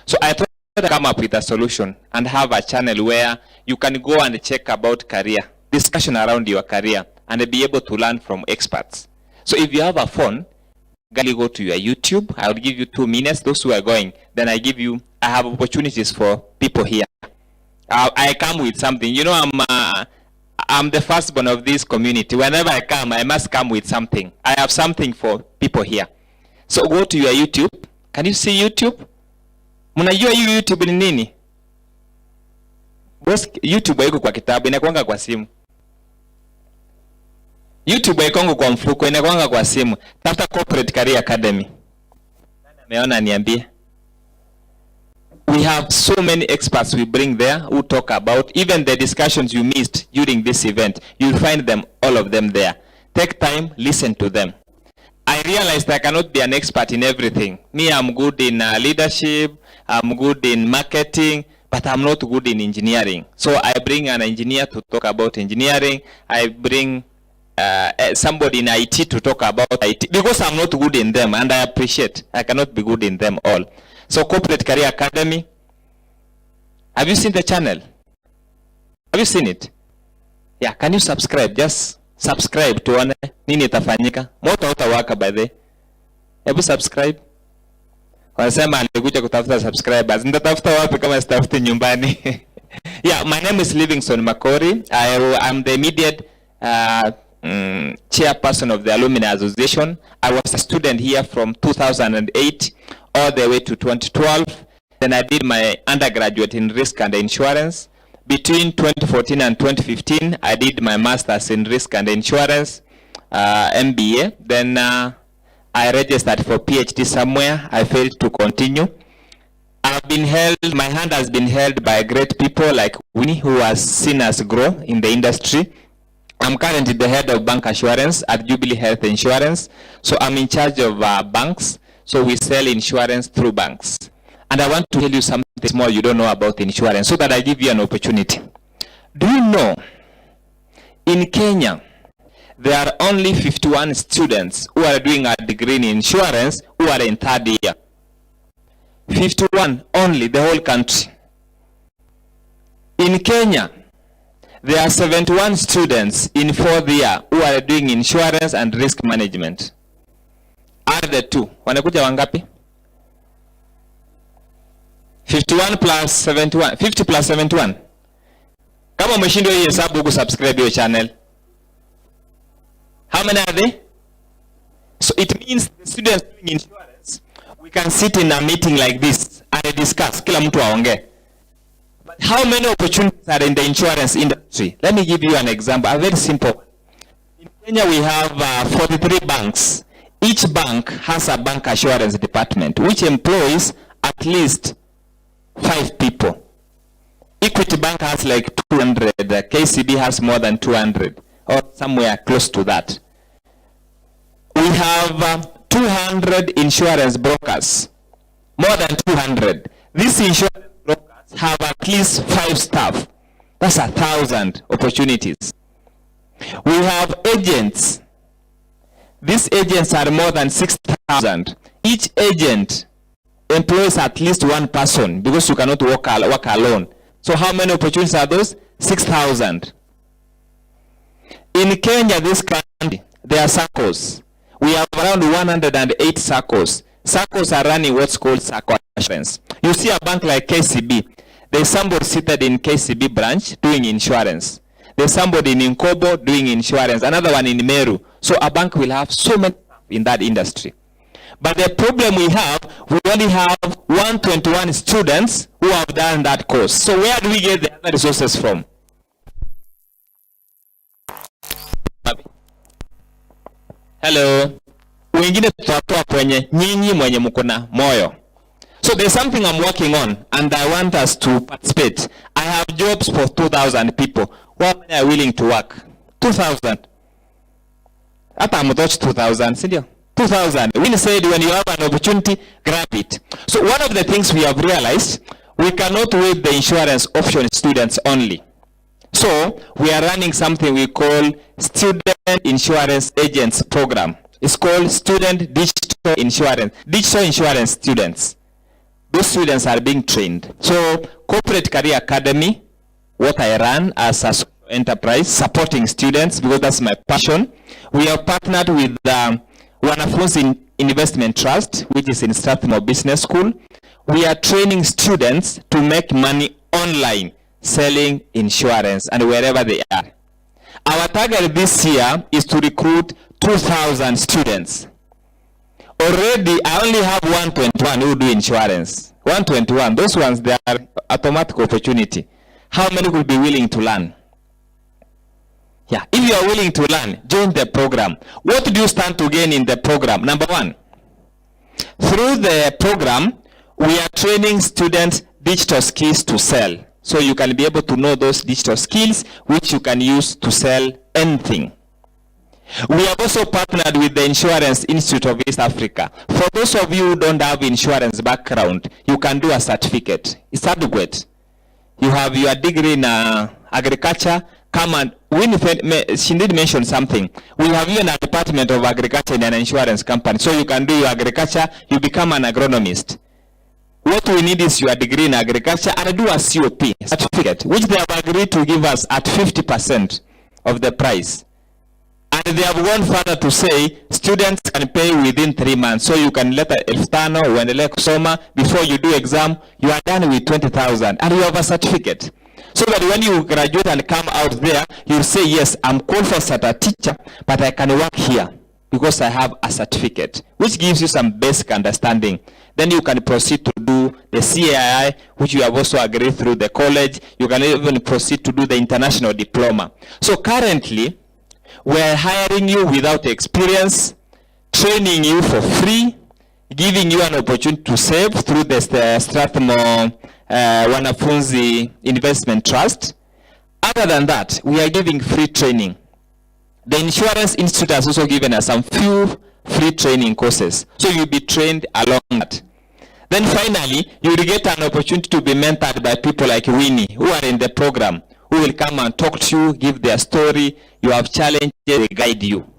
So I thought I'd come up with a solution and have a channel where you can go and check about career, discussion around your career, and be able to learn from experts. So if you have a phone, go to your YouTube. I'll give you 2 minutes. Those who are going, then I have opportunities for people here. I come with something. You know, I'm the firstborn of this community. Whenever I come, I must come with something. I have something for people here. So go to your YouTube. Can you see YouTube? Mnajua YouTube ni nini? YouTube haiko kwa kitabu, inakuanga kwa simu. YouTube haiko kwa mfuko, inakuanga kwa simu. Tafuta Corporate Career Academy. Meona niambie. We have so many experts we bring there who talk about even the discussions you missed during this event. You'll find them, all of them there. Take time, listen to them. I realized I cannot be an expert in everything. Me, I'm good in leadership, I'm good in marketing, but I'm not good in engineering. So I bring an engineer to talk about engineering. I bring somebody in IT to talk about IT, because I'm not good in them, and I appreciate I cannot be good in them all. So Corporate Career Academy, have you seen the channel? Have you seen it? Yeah, can you subscribe? Just subscribe tuone nini itafanyika. Moto utawaka by the. Hebu subscribe. Wanasema alikuja kutafuta subscribers. Nitatafuta wapi kama sitafuti nyumbani? Yeah, my name is Livingstone Makori. I'm the immediate chairperson of the Alumni Association. I was a student here from 2008 all the way to 2012. Then I did my undergraduate in risk and insurance. Between 2014 and 2015, I did my master's in risk and insurance, MBA. Then I registered for PhD somewhere. I failed to continue. My hand has been held by great people like Winnie, who has seen us grow in the industry. I'm currently the head of bank assurance at Jubilee Health Insurance. So I'm in charge of banks. So we sell insurance through banks. And I want to tell you something small you don't know about insurance so that I give you an opportunity. Do you know, in Kenya, there are only 51 students who are doing a degree in insurance who are in 3rd year. 51 only, the whole country. In Kenya, there are 71 students in 4th year who are doing insurance and risk management. Are the two? Wanakuja wangapi? 51 plus 71. 50 plus 71. Kama umeshindwa hii hesabu huku subscribe your channel. How many are they? So it means the students doing insurance, we can sit in a meeting like this and discuss. Kila mtu aongee. But how many opportunities are in the insurance industry? Let me give you an example, a very simple one. In Kenya we have 43 banks. Each bank has a bank assurance department which employs at least 5 people. Equity Bank has like 200. KCB has more than 200 or somewhere close to that. We have 200 insurance brokers. More than 200. These insurance brokers have at least 5 staff. That's 1,000 opportunities. We have agents. These agents are more than 6,000. Each agent employs at least 1 person because you cannot work alone. So how many opportunities are those? 6,000. In Kenya, this country, there are SACCOs. We have around 108 SACCOs. SACCOs are running what's called SACCO insurance. You see a bank like KCB. There's somebody seated in KCB branch doing insurance. There's somebody in Nkobo doing insurance. Another one in Meru. So a bank will have so many in that industry. But the problem we only have 121 students who have done that course. So where do we get the other resources from? Hello. Wengine tutatoa kwenye nyinyi mwenye mkona moyo. So there's something I'm working on and I want us to participate. I have jobs for 2,000 people. How many are willing to work? 2,000. Hata amutoch 2,000, sindio? 2,000. We said when you have an opportunity, grab it. So one of the things we have realized, we cannot wait the insurance option students only. So we are running something we call Student Insurance Agents Program. It's called Student Digital Insurance Students. those students are being trained. So Corporate Career Academy, what I run as a social enterprise, supporting students because that's my passion. We have partnered with Wanafunzi Investment Trust, which is in Strathmore Business School. We are training students to make money online, selling insurance and wherever they are. Our target this year is to recruit 2,000 students. Already, I only have 121 who do insurance. 121, those ones, they are automatic opportunity. How many will be willing to learn? Yeah, if you are willing to learn, join the program. What do you stand to gain in the program? Number one, through the program, we are training students digital skills to sell. So you can be able to know those digital skills which you can use to sell anything. We have also partnered with the Insurance Institute of East Africa. For those of you who don't have insurance background, you can do a certificate. It's adequate. You have your degree in agriculture. Come and, she did mention something. We have even a department of agriculture in an insurance company. So you can do your agriculture, you become an agronomist. What we need is your degree in agriculture and do a COP certificate, which they have agreed to give us at 50% of the price. And they have gone further to say students can pay within 3 months. So you can let elftano uendelee kusoma, before you do exam, you are done with 20,000 and you have a certificate. So that when you graduate and come out there, you'll say, yes, I'm qualified as a teacher, but I can work here because I have a certificate, which gives you some basic understanding. Then you can proceed to do the CAI, which you have also agreed through the college. You can even proceed to do the international diploma. So currently, we're hiring you without experience, training you for free, giving you an opportunity to save through the Strathmore Wanafunzi Investment Trust. Other than that, we are giving free training. The Insurance Institute has also given us some few free training courses. So you'll be trained along that. Then finally, you will get an opportunity to be mentored by people like Winnie, who are in the program, who will come and talk to you, give their story. You have challenges, they guide you.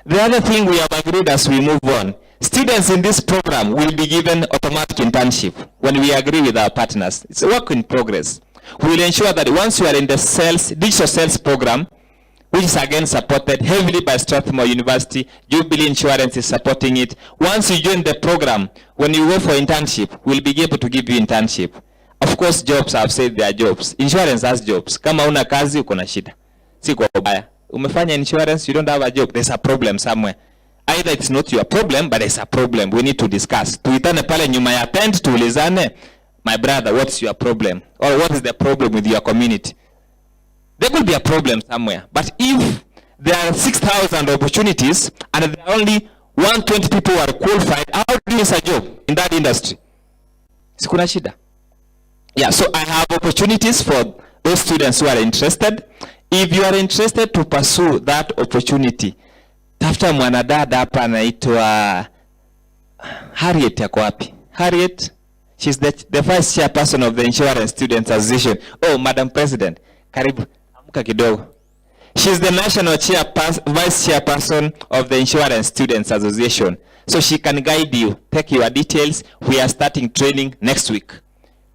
The other thing we have agreed as we move on, students in this program will be given automatic internship when we agree with our partners. It's a work in progress. We will ensure that once you are in the digital sales program, which is again supported heavily by Strathmore University, Jubilee Insurance is supporting it. Once you join the program, when you go for internship, we'll be able to give you internship. Of course, jobs, I've said they are jobs. Insurance has jobs. Kama una kazi, uko na shida. Si kwa ubaya. Umefanya insurance, you don't have a job, there's a problem somewhere. Either it's not your problem, but there's a problem. We need to discuss. Tuitane pale nyuma ya tent, tuulizane, my brother, what's your problem? Or what is the problem with your community? There could be a problem somewhere. But if there are 6,000 opportunities and there are only 120 people who are qualified, how do you miss a job in that industry? Sikuna shida. Yeah, so I have opportunities for those students who are interested. If you are interested to pursue that opportunity, tafuta mwanadada hapa anaitwa Harriet yako wapi? Harriet, she's the vice chairperson of the Insurance Students Association. Oh, Madam President, karibu. She's the national vice chairperson of the Insurance Students Association. So she can guide you, take your details. We are starting training next week.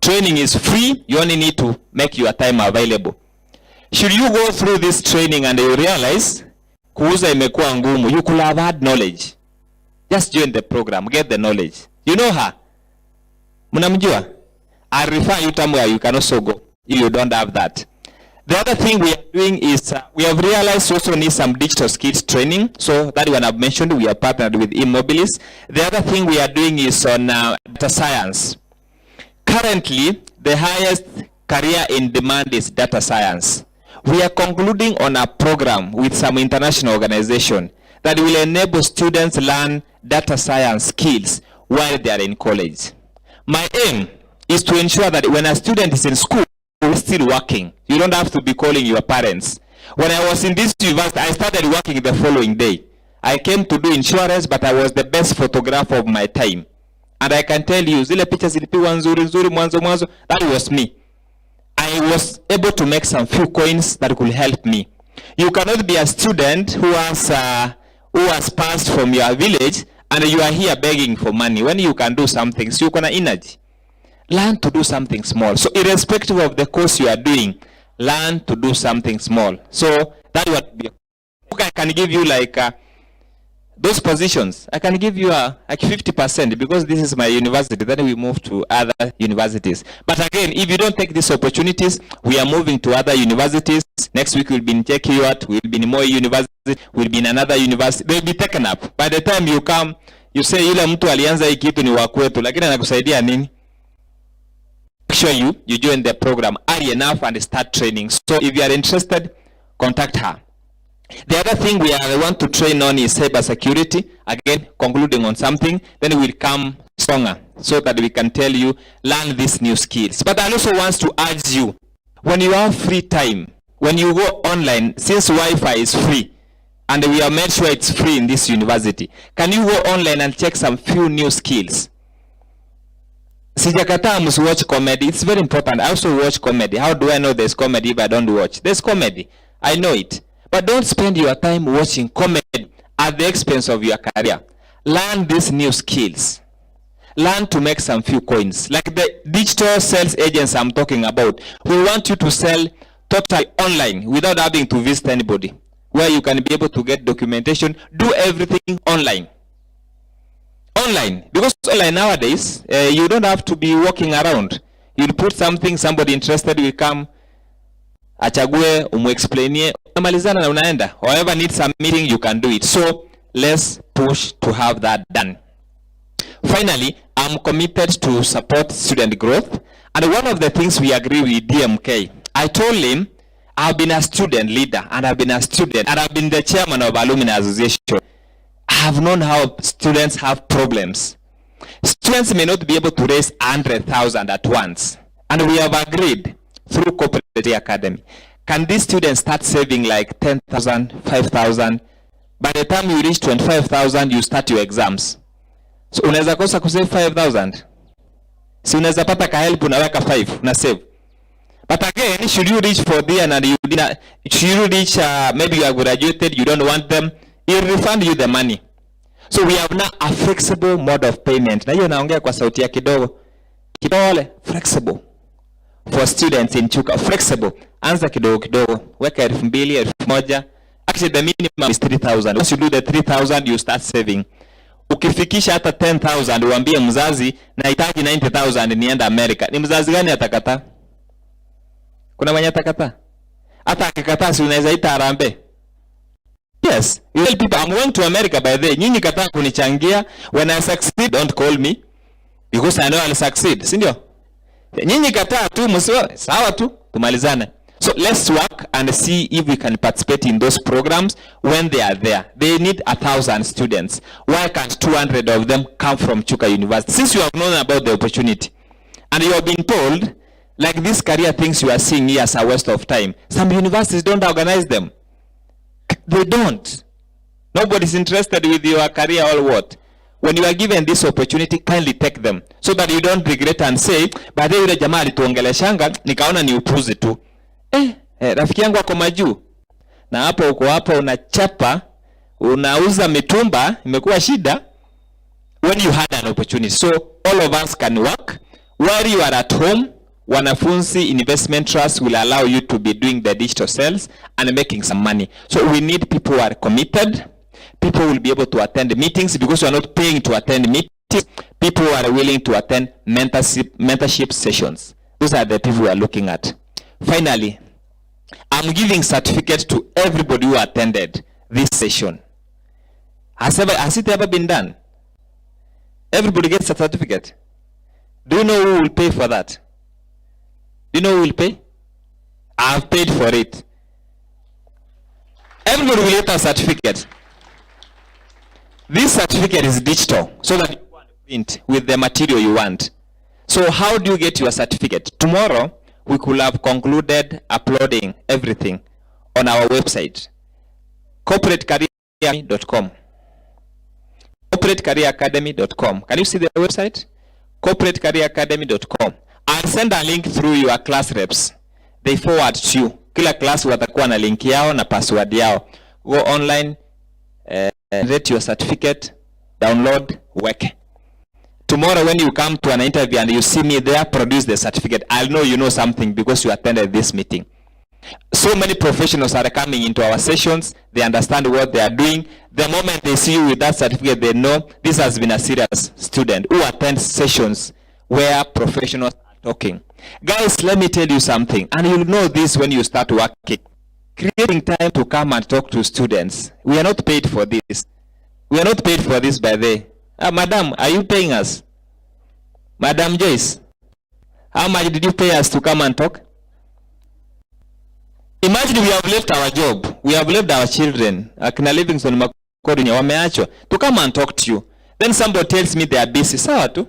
Training is free. You only need to make your time available. Should you go through this training and you realize kuuza imekuwa ngumu, you could have had knowledge. Just join the program, get the knowledge. You know her? Mnamjua? I refer you somewhere you can also go if you don't have that. The other thing we are doing is we have realized we also need some digital skills training. So that one I've mentioned, we are partnered with Immobilis. The other thing we are doing is on data science. Currently, the highest career in demand is data science. We are concluding on a program with some international organization that will enable students learn data science skills while they are in college. My aim is to ensure that when a student is in school, still working. You don't have to be calling your parents. When I was in this university, I started working the following day. I came to do insurance, but I was the best photographer of my time. And I can tell you, zile picha zilipigwa nzuri mwanzo, that was me. I was able to make some few coins that could help me. You cannot be a student who has passed from your village and you are here begging for money when you can do something. So you can energy. Learn to do something small. So irrespective of the course you are doing, learn to do something small. So that would be, I can give you like those positions. I can give you like 50% because this is my university. Then we move to other universities. But again, if you don't take these opportunities, we are moving to other universities. Next week we'll be in JKUAT, we'll be in Moi University, we'll be in another university. They'll be taken up. By the time you come, you say yule mtu alianza hii kitu ni wa kwetu, lakini anakusaidia nini? Make sure you join the program early enough and start training. So if you are interested, contact her. The other thing we want to train on is cyber security. Again, concluding on something, then we'll come stronger so that we can tell you, learn these new skills. But I also want to urge you, when you have free time, when you go online, since Wi-Fi is free, and we have made sure it's free in this university, can you go online and check some few new skills? Sijakataa must watch comedy. It's very important. I also watch comedy. How do I know there's comedy if I don't watch? There's comedy. I know it. But don't spend your time watching comedy at the expense of your career. Learn these new skills. Learn to make some few coins. Like the digital sales agents I'm talking about. We want you to sell totally online without having to visit anybody. Where you can be able to get documentation. Do everything online. Online. Because online nowadays, you don't have to be walking around. You'll put something, somebody interested will come, achague, umuexplainie, unamalizana na unaenda. However needs a meeting, you can do it. So, let's push to have that done. Finally, I'm committed to support student growth. And one of the things we agree with DMK, I told him, I've been a student leader, and I've been a student, and I've been the chairman of Alumni Association. I have known how students have problems. Students may not be able to raise 100,000 at once. And we have agreed through Corporate Academy. Can these students start saving like 10,000, 5,000? By the time you reach 25,000, you start your exams. So unaweza kosa kusave 5,000. Si unaweza pata ka help unaweka 5 na save. But again, should you reach for the and you didn't, should you reach maybe you are graduated, you don't want them, he'll refund you the money. So we have now a flexible mode of payment. Na hiyo naongea kwa sauti ya kidogo. Kidole, flexible. For students in Chuka, flexible. Anza kidogo kidogo. Weka 2,000, 1,000. Actually the minimum is 3,000. Once you do the 3,000, you start saving. Ukifikisha hata 10,000, uambie mzazi nahitaji 90,000 nienda America. Ni mzazi gani atakataa? Kuna mwenye atakataa? Hata akikataa si unaweza ita harambee. Yes, you tell people I'm going to America by the way. Nyinyi kataa kunichangia. When I succeed, don't call me because I know I'll succeed. Si ndio? Nyinyi kataa tu msiwe sawa tu tumalizane. So let's work and see if we can participate in those programs when they are there. They need 1,000 students. Why can't 200 of them come from Chuka University? Since you have known about the opportunity and you have been told like these career things you are seeing here as a waste of time. Some universities don't organize them. They don't. Nobody's interested with your career or what. When you are given this opportunity, kindly take them so that you don't regret and say, baadaye yule jamaa alituongeleshanga nikaona ni upuzi tu. Rafiki yangu ako majuu. Na hapo uko hapo unachapa, unauza mitumba, imekuwa shida when you had an opportunity. So all of us can work while you are at home. Wanafunzi Investment Trust will allow you to be doing the digital sales and making some money. So we need people who are committed. People will be able to attend meetings because you are not paying to attend meetings. People who are willing to attend mentorship sessions. Those are the people we are looking at. Finally, I'm giving certificate to everybody who attended this session. Has it ever been done? Everybody gets a certificate. Do you know who will pay for that? Do you know who will pay? I have paid for it. Everybody will get a certificate. This certificate is digital, so that you can print with the material you want. So how do you get your certificate? Tomorrow, we could have concluded uploading everything on our website, corporatecareeracademy.com. corporatecareeracademy.com. Can you see the website? corporatecareeracademy.com. I'll send a link through your class reps. They forward to you. Kila class watakuwa na link yao na password yao. Go online, get your certificate, download, work. Tomorrow when you come to an interview and you see me there, produce the certificate. I'll know you know something because you attended this meeting. So many professionals are coming into our sessions. They understand what they are doing. The moment they see you with that certificate, they know this has been a serious student who attends sessions where professionals are talking. Guys, let me tell you something, and you'll know this when you start working. Creating time to come and talk to students. We are not paid for this. We are not paid for this by the Madam, are you paying us? Madam Joyce, how much did you pay us to come and talk? Imagine we have left our job. We have left our children. Akina Livingstone, Makori, wameachwa to come and talk to you. Then somebody tells me they are busy. Sawa tu.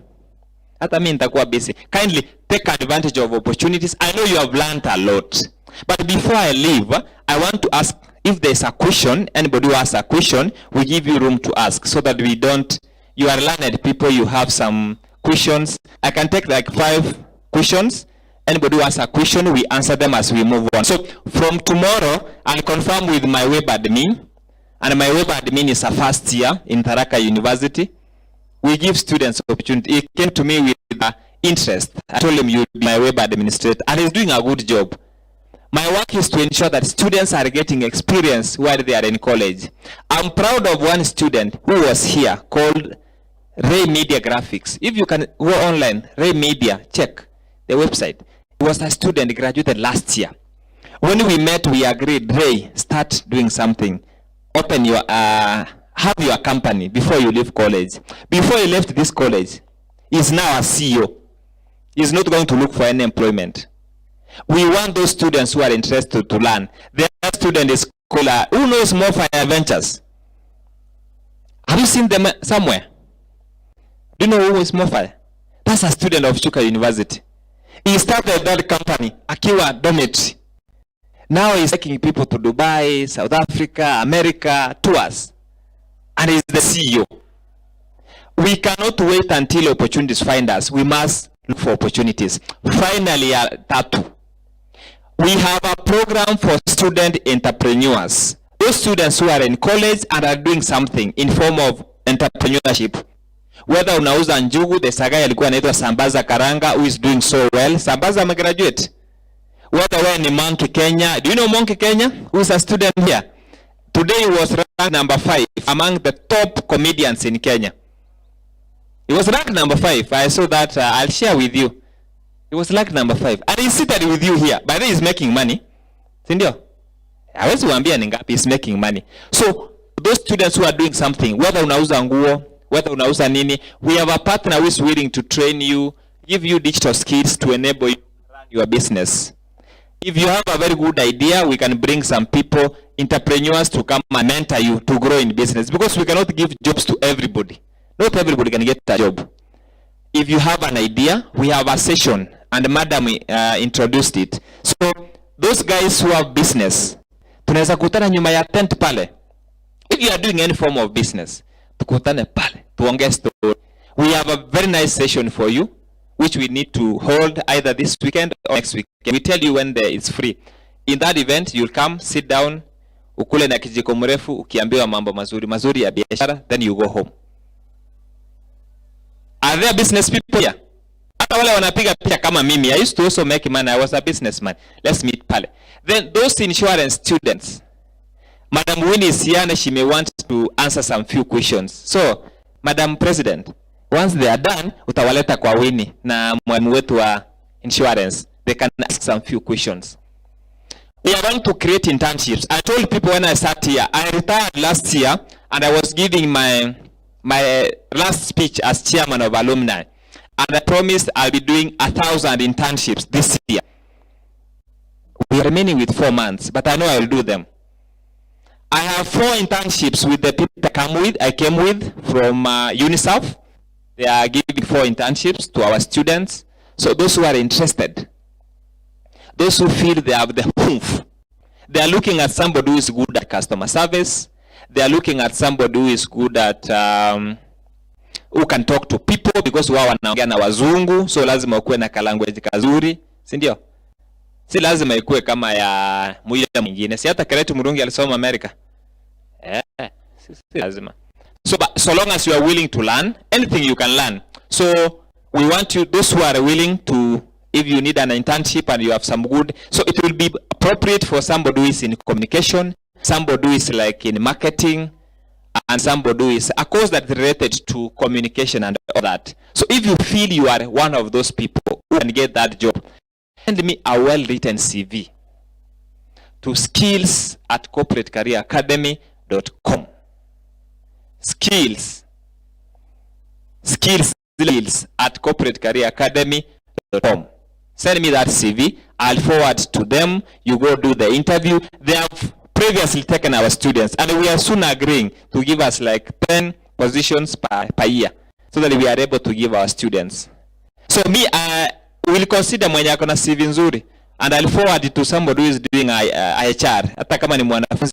Hata mimi nitakuwa busy. Kindly take advantage of opportunities. I know you have learned a lot. But before I leave, I want to ask if there's a question, anybody who has a question, we give you room to ask so that we don't, you are learned people, you have some questions. I can take like 5 questions. Anybody who has a question, we answer them as we move on. So from tomorrow, I'll confirm with my web admin. And my web admin is a first year in Tharaka University. We give students opportunity. He came to me with interest. I told him you'll be my web administrator. And he's doing a good job. My work is to ensure that students are getting experience while they are in college. I'm proud of one student who was here called Ray Media Graphics. If you can go online, Ray Media, check the website. He was a student, graduated last year. When we met, we agreed, Ray, start doing something. Open your, have your company before you leave college. Before he left this college, he's now a CEO. He's not going to look for any employment. We want those students who are interested to learn. The other student is called, who knows more Fire Ventures? Have you seen them somewhere? Do you know who is Mofire? That's a student of Chuka University. He started that company, Akiwa Dormitory. Now he's taking people to Dubai, South Africa, America, tours. And he's the CEO. We cannot wait until opportunities find us. We must look for opportunities. Finally, Tatu. We have a program for student entrepreneurs. Those students who are in college and are doing something in form of entrepreneurship. Whether unauza njugu, the saga alikuwa anaitwa Sambaza Karanga, who is doing so well. Sambaza graduate. Whether we're in Monkey Kenya. Do you know Monkey Kenya? Who is a student here? Today he was ranked number 5 among the top comedians in Kenya. He was ranked number 5. I saw that. I'll share with you. He was ranked number 5. And he's seated with you here. By the way, he's making money. Sindio? Hawezi waambia ni ngapi, he's making money. So, those students who are doing something, whether unauza nguo, whether unauza nini, we have a partner who is willing to train you, give you digital skills to enable you to run your business. If you have a very good idea, we can bring some people, entrepreneurs, to come and mentor you to grow in business. Because we cannot give jobs to everybody. Not everybody can get a job. If you have an idea, we have a session, and Madam introduced it. So, those guys who have business, tunaweza kutana nyuma ya tent pale. If you are doing any form of business, tukutane pale, tuongee story. We have a very nice session for you, which we need to hold either this weekend or next week. We tell you when it's free. In that event, you'll come, sit down, ukule na kijiko mrefu, ukiambiwa mambo mazuri ya biashara, then you go home. Are there business people here? Hata wale wanapiga picha kama mimi. I used to also make money. I was a businessman. Let's meet pale. Then those insurance students, Madam Winnie is here and she may want to answer some few questions. So, Madam President, once they are done, utawaleta kwa Winnie na mwalimu wetu wa insurance. They can ask some few questions. We are going to create internships. I told people when I sat here, I retired last year and I was giving my last speech as chairman of alumni. And I promised I'll be doing 1,000 internships this year. We are remaining with 4 months, but I know I will do them. I have 4 internships with the people I came with from UNICEF. They are giving 4 internships to our students. So those who are interested, those who feel they have the oomph, they are looking at somebody who is good at customer service. They are looking at somebody who is good at who can talk to people, because wao wanaongea na wazungu, so lazima ukue na language kazuri, si ndio? Si lazima ikue kama ya mwile mwingine. Si hata Keretu Murungi alisoma America. Si lazima. So long as you are willing to learn, anything you can learn. So we want you, those who are willing to, if you need an internship and you have some good, so it will be appropriate for somebody who is in communication, somebody who is like in marketing, and somebody who is a course that's related to communication and all that. So if you feel you are one of those people who can get that job, send me a well-written CV to skills@corporatecareeracademy.com. skills@corporatecareeracademy.com. Send me that CV. I'll forward to them. You go do the interview. They have previously taken our students, and we are soon agreeing to give us like 10 positions per year, so that we are able to give our students. So me, I will consider mwenye ako na CV nzuri, and I'll forward it to somebody who is doing HR, hata kama ni mwanafunzi